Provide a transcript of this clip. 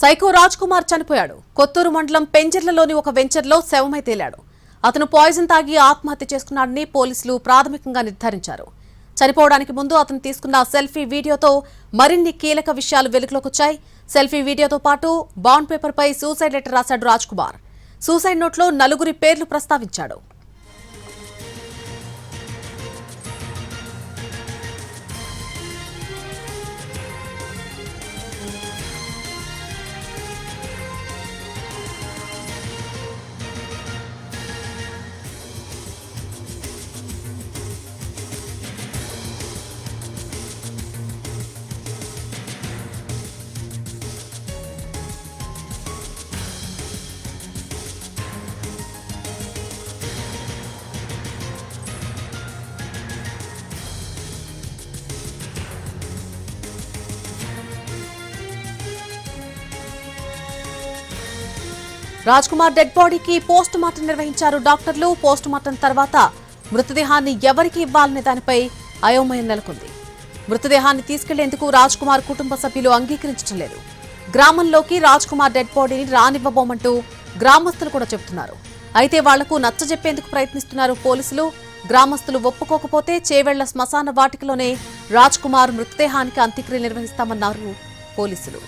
Psycho Raj Kumar చనిపోయాడు. కొత్తూరు మండలం పెంజర్లలోని ఒక వెంచర్లో శవమై తేలాడు. అతను పాయిజన్ తాగి ఆత్మహత్య చేసుకున్నాడని పోలీసులు ప్రాథమికంగా నిర్ధారించారు. చనిపోవడానికి ముందు అతను తీసుకున్న సెల్ఫీ వీడియోతో మరిన్ని కీలక విషయాలు వెలుగులోకొచ్చాయి. సెల్ఫీ వీడియోతో పాటు బాండ్ పేపర్పై సూసైడ్ లెటర్ రాశాడు రాజ్ కుమార్. సూసైడ్ నోట్లో నలుగురి పేర్లు ప్రస్తావించాడు. రాజ్ కుమార్ డెడ్ బాడీకి పోస్ట్ మార్టం నిర్వహించారు డాక్టర్లు. పోస్ట్ మార్టం తర్వాత మృతదేహాన్ని ఎవరికి ఇవ్వాలనే దానిపై అయోమయం నెలకొంది. మృతదేహాన్ని తీసుకెళ్లేందుకు రాజ్ కుమార్ కుటుంబ సభ్యులు అంగీకరించడం లేదు. గ్రామంలోకి రాజ్ కుమార్ డెడ్ బాడీని రానివ్వబోమంటూ గ్రామస్తులు కూడా చెబుతున్నారు. అయితే వాళ్లకు నచ్చజెప్పేందుకు ప్రయత్నిస్తున్నారు పోలీసులు. గ్రామస్తులు ఒప్పుకోకపోతే చేవెళ్ల శ్మశాన వాటికలోనే రాజ్ కుమార్ మృతదేహానికి అంత్యక్రియలు నిర్వహిస్తామన్నారు పోలీసులు.